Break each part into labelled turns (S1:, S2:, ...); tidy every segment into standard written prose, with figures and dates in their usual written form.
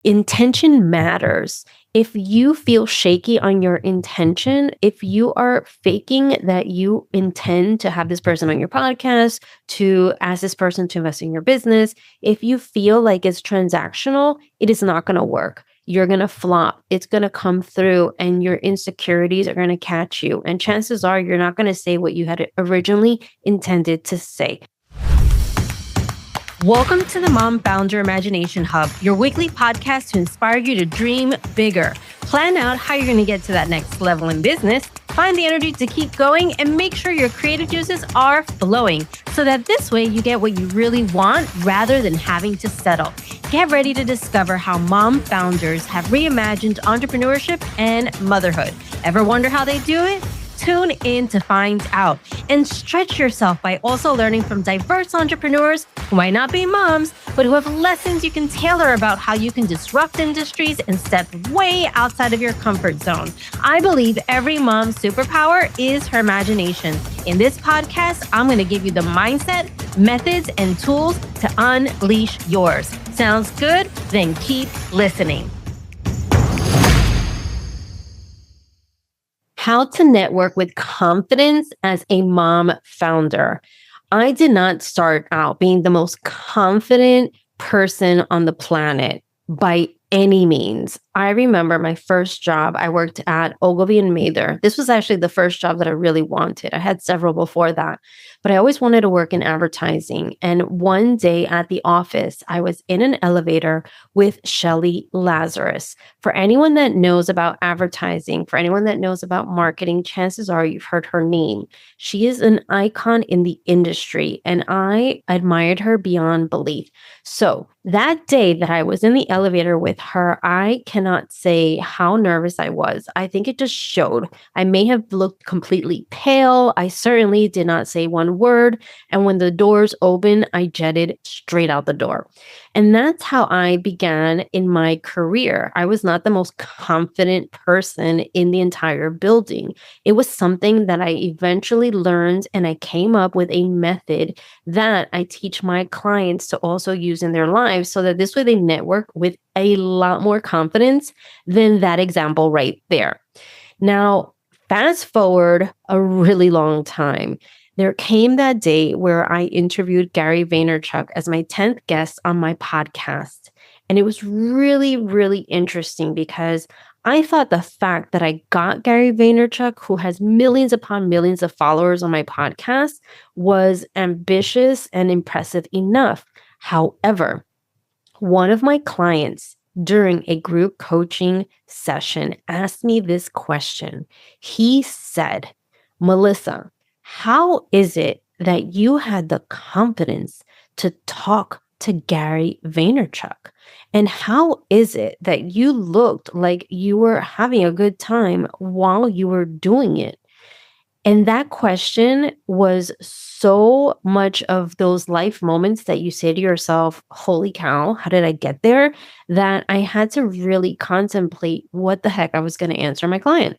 S1: Intention matters. If you feel shaky on your intention, if you are faking that you intend to have this person on your podcast, to ask this person to invest in your business, if you feel like it's transactional, it is not going to work. You're going to flop. It's going to come through and your insecurities are going to catch you. And chances are you're not going to say what you had originally intended to say. Welcome to the Mom Founder Imagination Hub, your weekly podcast to inspire you to dream bigger. Plan out how you're going to get to that next level in business, find the energy to keep going, and make sure your creative juices are flowing so that this way you get what you really want rather than having to settle. Get ready to discover how mom founders have reimagined entrepreneurship and motherhood. Ever wonder how they do it? Tune in to find out and stretch yourself by also learning from diverse entrepreneurs who might not be moms, but who have lessons you can tailor about how you can disrupt industries and step way outside of your comfort zone. I believe every mom's superpower is her imagination. In this podcast, I'm going to give you the mindset, methods, and tools to unleash yours. Sounds good? Then keep listening. How to network with confidence as a mom founder. I did not start out being the most confident person on the planet by any means. I remember my first job, I worked at Ogilvy and Mather. This was actually the first job that I really wanted. I had several before that, but I always wanted to work in advertising. And one day at the office, I was in an elevator with Shelly Lazarus. For anyone that knows about advertising, for anyone that knows about marketing, chances are you've heard her name. She is an icon in the industry, and I admired her beyond belief. So that day that I was in the elevator with her, I cannot say how nervous I was. I think it just showed. I may have looked completely pale. I certainly did not say one word. And when the doors opened, I jetted straight out the door. And that's how I began in my career. I was not the most confident person in the entire building. It was something that I eventually learned, and I came up with a method that I teach my clients to also use in their lives so that this way they network with a lot more confidence than that example right there. Now, fast forward a really long time. There came that day where I interviewed Gary Vaynerchuk as my 10th guest on my podcast. And it was really, really interesting because I thought the fact that I got Gary Vaynerchuk, who has millions upon millions of followers on my podcast, was ambitious and impressive enough. However, one of my clients during a group coaching session asked me this question. He said, Melissa, how is it that you had the confidence to talk to Gary Vaynerchuk? And how is it that you looked like you were having a good time while you were doing it? And that question was so much of those life moments that you say to yourself, holy cow, how did I get there? That I had to really contemplate what the heck I was going to answer my client.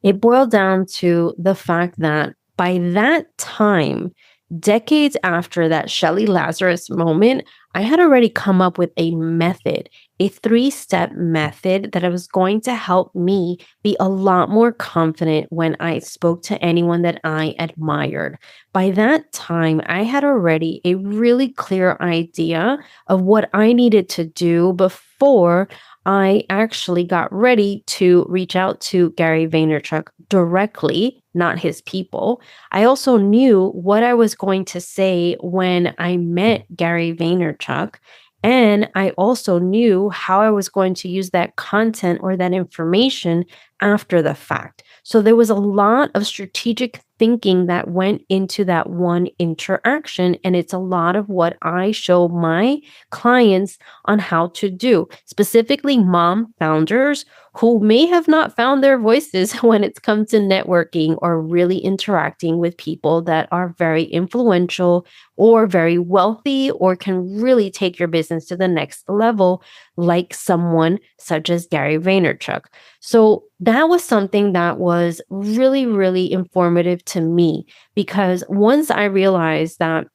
S1: It boiled down to the fact that by that time, decades after that Shelly Lazarus moment, I had already come up with a method, a 3-step method that was going to help me be a lot more confident when I spoke to anyone that I admired. By that time, I had already a really clear idea of what I needed to do before I actually got ready to reach out to Gary Vaynerchuk directly, not his people. I also knew what I was going to say when I met Gary Vaynerchuk. And I also knew how I was going to use that content or that information after the fact. So there was a lot of strategic thinking that went into that one interaction. And it's a lot of what I show my clients on how to do, specifically mom founders who may have not found their voices when it's come to networking or really interacting with people that are very influential or very wealthy or can really take your business to the next level, like someone such as Gary Vaynerchuk. So that was something that was really, really informative to me because once I realized that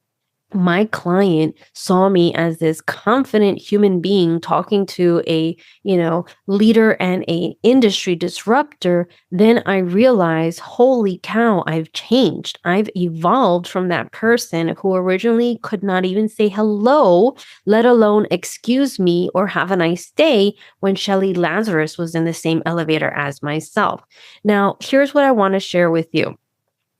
S1: my client saw me as this confident human being talking to a, leader and a industry disruptor, then I realized, holy cow, I've changed. I've evolved from that person who originally could not even say hello, let alone excuse me or have a nice day, when Shelley Lazarus was in the same elevator as myself. Now, here's what I want to share with you.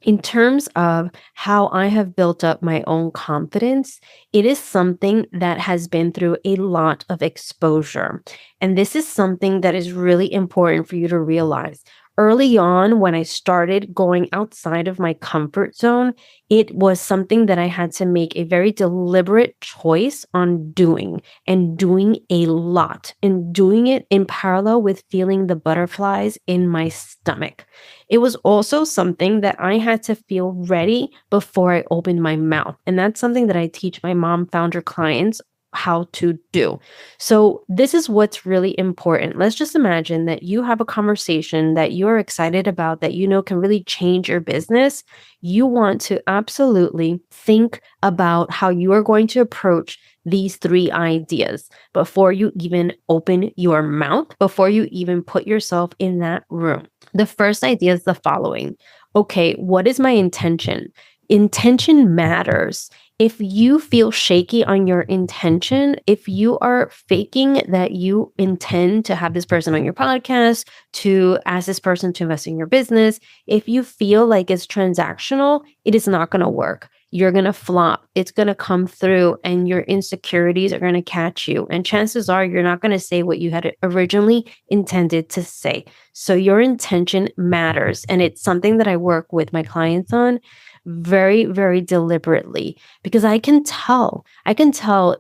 S1: In terms of how I have built up my own confidence, it is something that has been through a lot of exposure. And this is something that is really important for you to realize. Early on, when I started going outside of my comfort zone, it was something that I had to make a very deliberate choice on doing, and doing a lot, and doing it in parallel with feeling the butterflies in my stomach. It was also something that I had to feel ready before I opened my mouth. And that's something that I teach my mom founder clients how to do. So, this is what's really important. Let's just imagine that you have a conversation that you're excited about, that you know can really change your business. You want to absolutely think about how you are going to approach these three ideas before you even open your mouth, before you even put yourself in that room. The first idea is the following. Okay, what is my intention? Intention matters. If you feel shaky on your intention, if you are faking that you intend to have this person on your podcast, to ask this person to invest in your business, if you feel like it's transactional, it is not going to work. You're going to flop. It's going to come through, and your insecurities are going to catch you. And chances are you're not going to say what you had originally intended to say. So your intention matters. And it's something that I work with my clients on very, very deliberately, because I can tell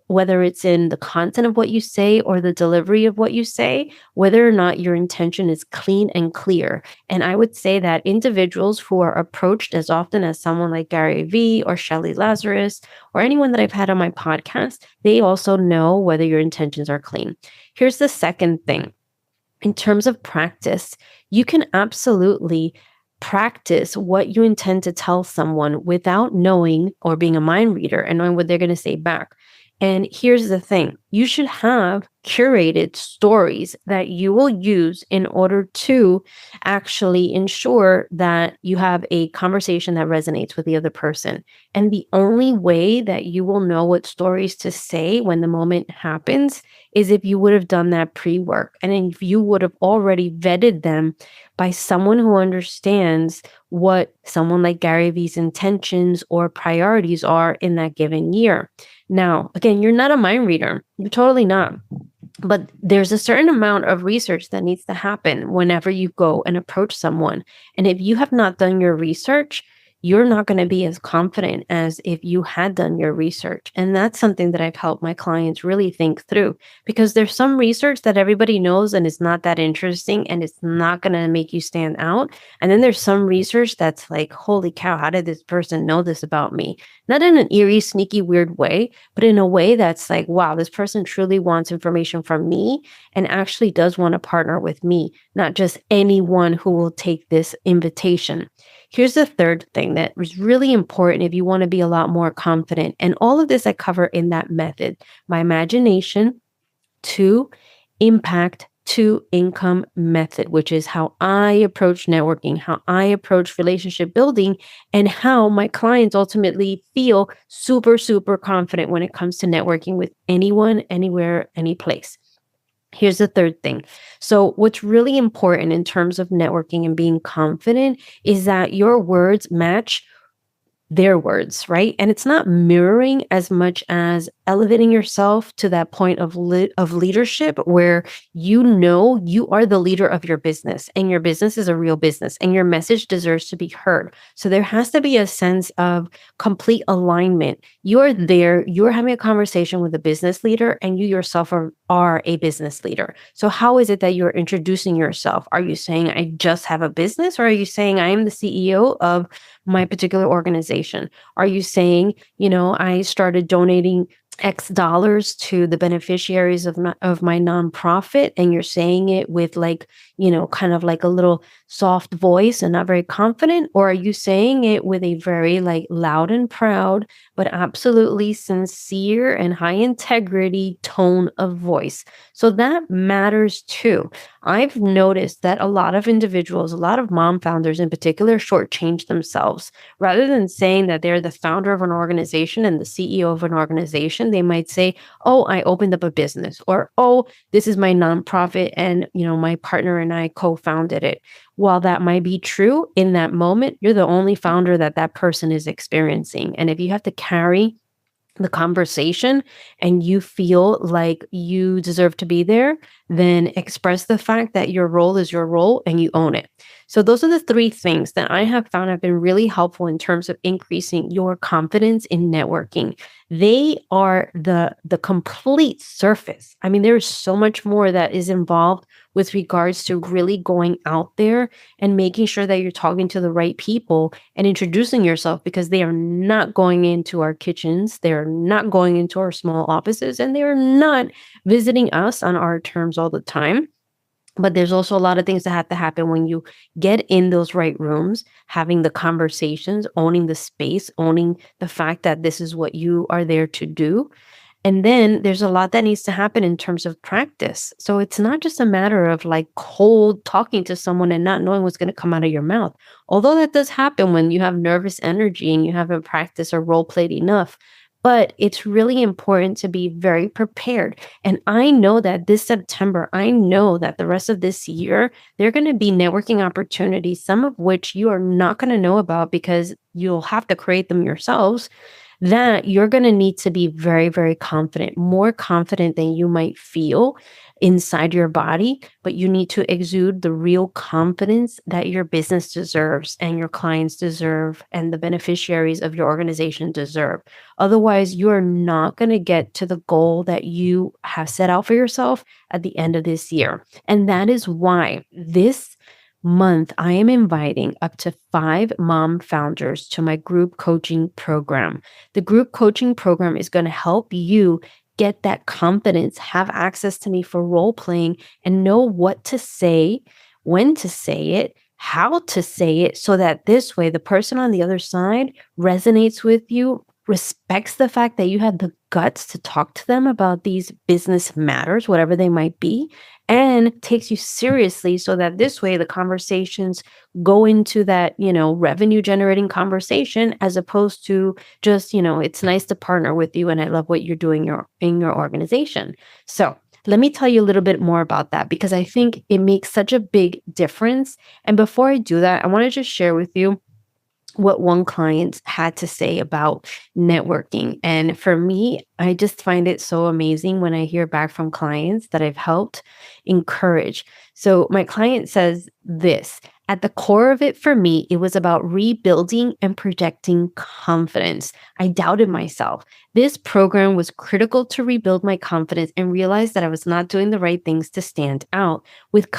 S1: whether it's in the content of what you say or the delivery of what you say, whether or not your intention is clean and clear. And I would say that individuals who are approached as often as someone like Gary Vee or Shelley Lazarus or anyone that I've had on my podcast, they also know whether your intentions are clean. Here's the second thing. In terms of practice, you can absolutely practice what you intend to tell someone without knowing or being a mind reader and knowing what they're going to say back. And here's the thing. You should have curated stories that you will use in order to actually ensure that you have a conversation that resonates with the other person. And the only way that you will know what stories to say when the moment happens is if you would have done that pre-work, and if you would have already vetted them by someone who understands what someone like Gary Vee's intentions or priorities are in that given year. Now, again, you're not a mind reader. You're totally not. But there's a certain amount of research that needs to happen whenever you go and approach someone. And if you have not done your research, you're not going to be as confident as if you had done your research. And that's something that I've helped my clients really think through, because there's some research that everybody knows and it's not that interesting and it's not going to make you stand out. And then there's some research that's like, holy cow, how did this person know this about me? Not in an eerie, sneaky, weird way, but in a way that's like, wow, this person truly wants information from me and actually does want to partner with me, not just anyone who will take this invitation. Here's the third thing that is really important if you want to be a lot more confident. And all of this I cover in that method: my imagination, 2, impact, 2, income method, which is how I approach networking, how I approach relationship building, and how my clients ultimately feel super, super confident when it comes to networking with anyone, anywhere, any place. Here's the third thing. So, what's really important in terms of networking and being confident is that your words match their words, right? And it's not mirroring as much as elevating yourself to that point of leadership where you know you are the leader of your business, and your business is a real business, and your message deserves to be heard. So there has to be a sense of complete alignment. You're there, you're having a conversation with a business leader, and you yourself are a business leader. So how is it that you're introducing yourself? Are you saying I just have a business, or are you saying I am the CEO of my particular organization? Are you saying, I started donating X dollars to the beneficiaries of my nonprofit, and you're saying it with like, kind of like a little soft voice and not very confident? Or are you saying it with a very like loud and proud, but absolutely sincere and high integrity tone of voice? So that matters too. I've noticed that a lot of individuals, a lot of mom founders in particular, shortchange themselves. Rather than saying that they're the founder of an organization and the CEO of an organization, they might say, "Oh, I opened up a business," or, "Oh, this is my nonprofit and, my partner and I co-founded it." While that might be true in that moment, you're the only founder that that person is experiencing. And if you have to carry the conversation and you feel like you deserve to be there, then express the fact that your role is your role and you own it. So those are the three things that I have found have been really helpful in terms of increasing your confidence in networking. They are the complete surface. I mean, there is so much more that is involved with regards to really going out there and making sure that you're talking to the right people and introducing yourself, because they are not going into our kitchens, they're not going into our small offices, and they're not visiting us on our terms all the time. But there's also a lot of things that have to happen when you get in those right rooms, having the conversations, owning the space, owning the fact that this is what you are there to do. And then there's a lot that needs to happen in terms of practice. So it's not just a matter of like cold talking to someone and not knowing what's going to come out of your mouth. Although that does happen when you have nervous energy and you haven't practiced or role played enough. But it's really important to be very prepared. And I know that this September, I know that the rest of this year, there are going to be networking opportunities, some of which you are not going to know about because you'll have to create them yourselves, that you're going to need to be very, very confident, more confident than you might feel inside your body. But you need to exude the real confidence that your business deserves and your clients deserve and the beneficiaries of your organization deserve. Otherwise, you are not going to get to the goal that you have set out for yourself at the end of this year. And that is why this month, I am inviting up to 5 mom founders to my group coaching program. The group coaching program is going to help you get that confidence, have access to me for role playing, and know what to say, when to say it, how to say it, so that this way the person on the other side resonates with you, respects the fact that you have the guts to talk to them about these business matters, whatever they might be, and takes you seriously, so that this way the conversations go into that, revenue generating conversation, as opposed to just, it's nice to partner with you and I love what you're doing in your organization. So let me tell you a little bit more about that, because I think it makes such a big difference. And before I do that, I want to just share with you what one client had to say about networking. And for me, I just find it so amazing when I hear back from clients that I've helped encourage. So my client says this: at the core of it for me, it was about rebuilding and projecting confidence. I doubted myself. This program was critical to rebuild my confidence and realize that I was not doing the right things to stand out. With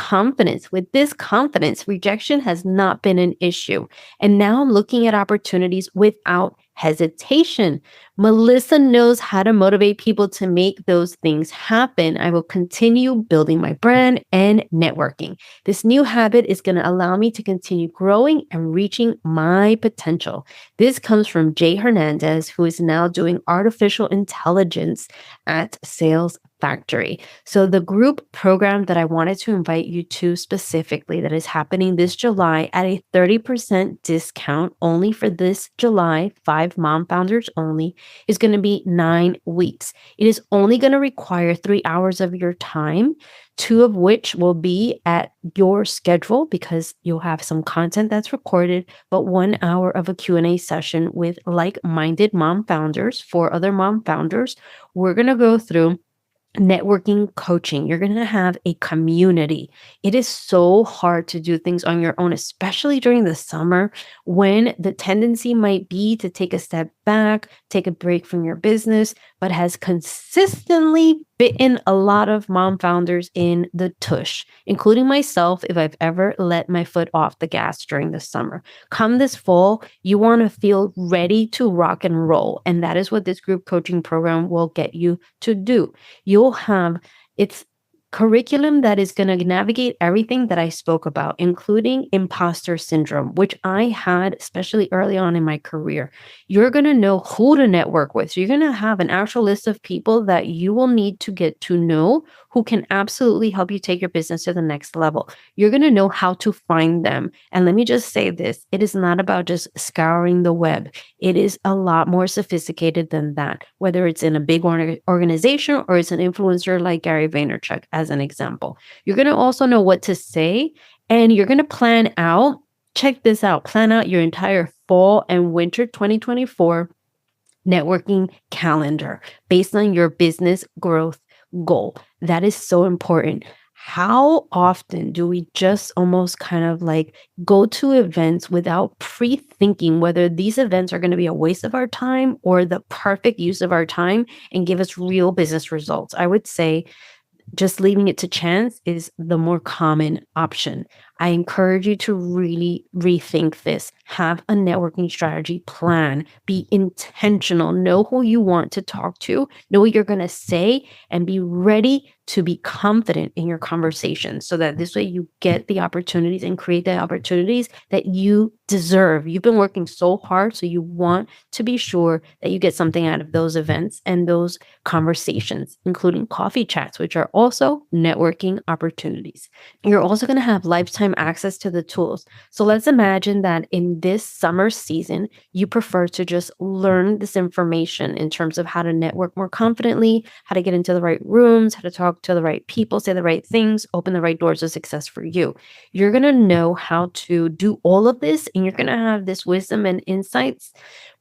S1: this confidence, rejection has not been an issue. And now I'm looking at opportunities without hesitation. Melissa knows how to motivate people to make those things happen. I will continue building my brand and networking. This new habit is going to allow me to continue growing and reaching my potential. This comes from Jay Hernandez, who is now doing artificial intelligence at Sales Factory. So the group program that I wanted to invite you to specifically, that is happening this July at a 30% discount only for this July, 5 mom founders only, is going to be 9 weeks. It is only going to require 3 hours of your time, 2 of which will be at your schedule because you'll have some content that's recorded, but 1 hour of a Q&A session with like-minded mom founders, 4 other mom founders. We're going to go through networking coaching. You're going to have a community. It is so hard to do things on your own, especially during the summer, when the tendency might be to take a step back, take a break from your business, but has consistently bitten a lot of mom founders in the tush, including myself, if I've ever let my foot off the gas during the summer. Come this fall, you want to feel ready to rock and roll. And that is what this group coaching program will get you to do. You'll have its curriculum that is going to navigate everything that I spoke about, including imposter syndrome, which I had, especially early on in my career. You're going to know who to network with. So you're going to have an actual list of people that you will need to get to know who can absolutely help you take your business to the next level. You're going to know how to find them. And let me just say this, it is not about just scouring the web. It is a lot more sophisticated than that, whether it's in a big organization or it's an influencer like Gary Vaynerchuk, as an example. You're going to also know what to say, and you're going to plan out, check this out, plan out your entire fall and winter 2024 networking calendar based on your business growth goal. That is so important. How often do we just almost kind of like go to events without pre-thinking whether these events are going to be a waste of our time or the perfect use of our time and give us real business results? I would say just leaving it to chance is the more common option. I encourage you to really rethink this. Have a networking strategy plan. Be intentional. Know who you want to talk to. Know what you're going to say and be ready to be confident in your conversation so that this way you get the opportunities and create the opportunities that you deserve. You've been working so hard, so you want to be sure that you get something out of those events and those conversations, including coffee chats, which are also networking opportunities. You're also going to have lifetime access to the tools. So let's imagine that in this summer season, you prefer to just learn this information in terms of how to network more confidently, how to get into the right rooms, how to talk to the right people, say the right things, open the right doors of success for you. You're going to know how to do all of this, and you're going to have this wisdom and insights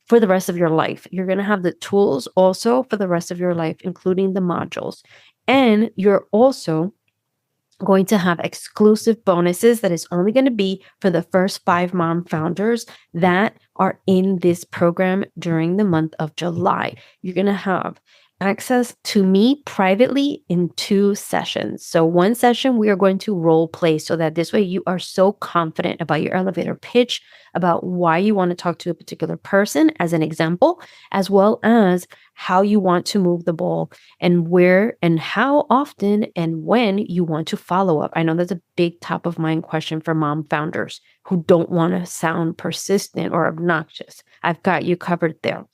S1: for the rest of your life. You're going to have the tools also for the rest of your life, including the modules. And you're also going to have exclusive bonuses that is only going to be for the first 5 mom founders that are in this program during the month of July. You're going to have access to me privately in 2 sessions. So one session we are going to role play so that this way you are so confident about your elevator pitch, about why you want to talk to a particular person as an example, as well as how you want to move the ball and where and how often and when you want to follow up. I know that's a big top of mind question for mom founders who don't want to sound persistent or obnoxious. I've got you covered there.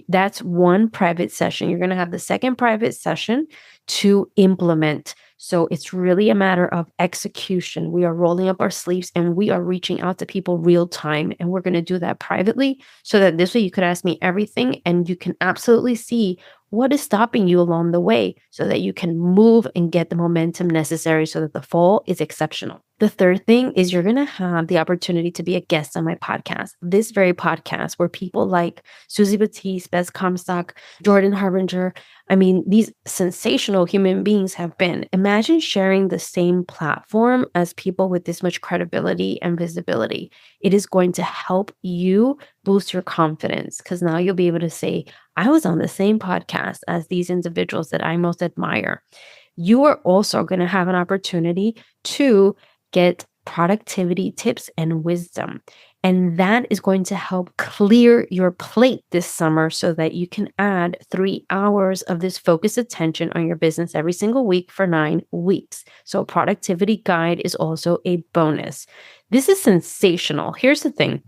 S1: That's one private session. You're going to have the second private session to implement. So it's really a matter of execution. We are rolling up our sleeves and we are reaching out to people real time. And we're going to do that privately so that this way you could ask me everything and you can absolutely see what is stopping you along the way so that you can move and get the momentum necessary so that the fall is exceptional. The third thing is you're going to have the opportunity to be a guest on my podcast, this very podcast where people like Susie Batiste, Bess Comstock, Jordan Harbinger, I mean, these sensational human beings have been. Imagine sharing the same platform as people with this much credibility and visibility. It is going to help you boost your confidence because now you'll be able to say, I was on the same podcast as these individuals that I most admire. You are also going to have an opportunity to get productivity tips and wisdom. And that is going to help clear your plate this summer so that you can add 3 hours of this focused attention on your business every single week for 9 weeks. So a productivity guide is also a bonus. This is sensational. Here's the thing.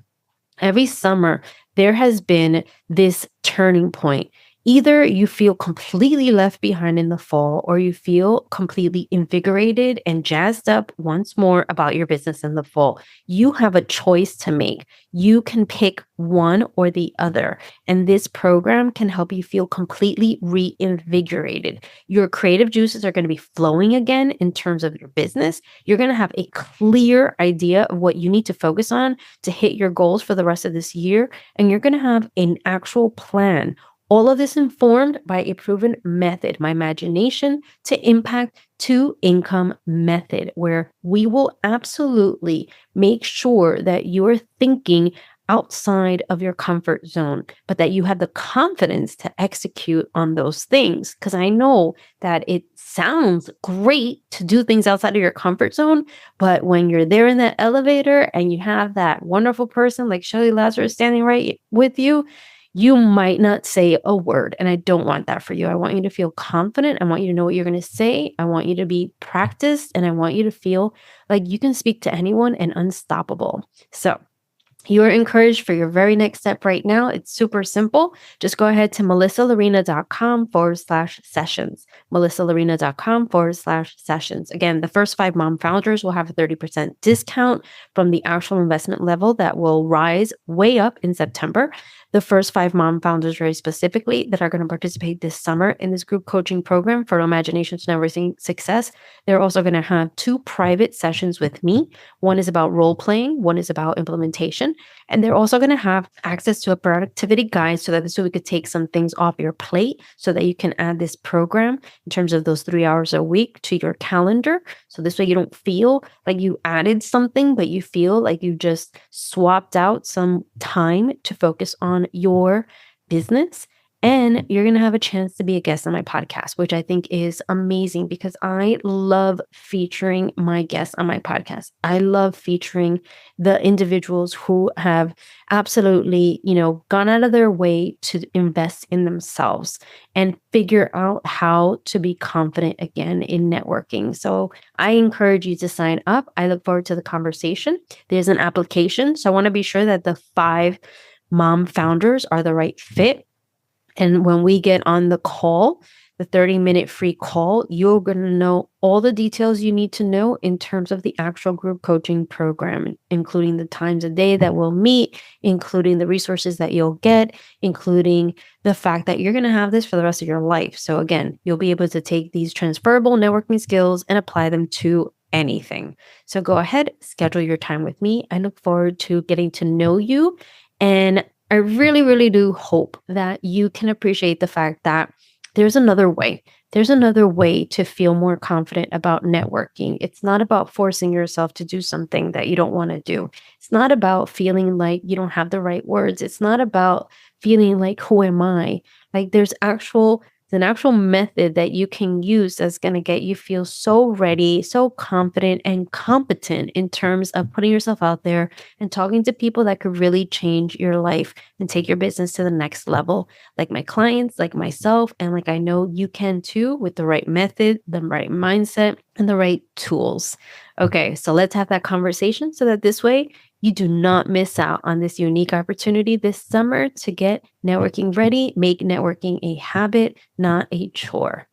S1: Every summer, there has been this turning point. Either you feel completely left behind in the fall or you feel completely invigorated and jazzed up once more about your business in the fall. You have a choice to make. You can pick one or the other. And this program can help you feel completely reinvigorated. Your creative juices are going to be flowing again in terms of your business. You're going to have a clear idea of what you need to focus on to hit your goals for the rest of this year. And you're going to have an actual plan. All of this informed by a proven method, my imagination to impact to income method, where we will absolutely make sure that you are thinking outside of your comfort zone, but that you have the confidence to execute on those things. Because I know that it sounds great to do things outside of your comfort zone, but when you're there in that elevator and you have that wonderful person like Shelley Lazarus standing right with you, you might not say a word. And I don't want that for you. I want you to feel confident. I want you to know what you're going to say. I want you to be practiced. And I want you to feel like you can speak to anyone and unstoppable. So, you are encouraged for your very next step right now. It's super simple. Just go ahead to melissalarena.com/sessions. melissalarena.com/sessions. Again, the first 5 mom founders will have a 30% discount from the actual investment level that will rise way up in September. The first 5 mom founders, very specifically, that are going to participate this summer in this group coaching program for Imagination to Networking Success, they're also going to have 2 private sessions with me. One is about role playing, one is about implementation. And they're also going to have access to a productivity guide so that this way we could take some things off your plate so that you can add this program in terms of those 3 hours a week to your calendar. So this way you don't feel like you added something, but you feel like you just swapped out some time to focus on your business. And you're going to have a chance to be a guest on my podcast, which I think is amazing because I love featuring my guests on my podcast. I love featuring the individuals who have absolutely, gone out of their way to invest in themselves and figure out how to be confident again in networking. So I encourage you to sign up. I look forward to the conversation. There's an application. So I want to be sure that the 5 mom founders are the right fit. And when we get on the call, the 30-minute free call, you're going to know all the details you need to know in terms of the actual group coaching program, including the times a day that we'll meet, including the resources that you'll get, including the fact that you're going to have this for the rest of your life. So again, you'll be able to take these transferable networking skills and apply them to anything. So go ahead, schedule your time with me. I look forward to getting to know you. And I really, really do hope that you can appreciate the fact that there's another way. There's another way to feel more confident about networking. It's not about forcing yourself to do something that you don't want to do. It's not about feeling like you don't have the right words. It's not about feeling like, who am I? Like there's an actual method that you can use that's going to get you feel so ready, so confident and competent in terms of putting yourself out there and talking to people that could really change your life and take your business to the next level. Like my clients, like myself, and like I know you can too with the right method, the right mindset, and the right tools. Okay, so let's have that conversation so that this way you do not miss out on this unique opportunity this summer to get networking ready. Make networking a habit, not a chore.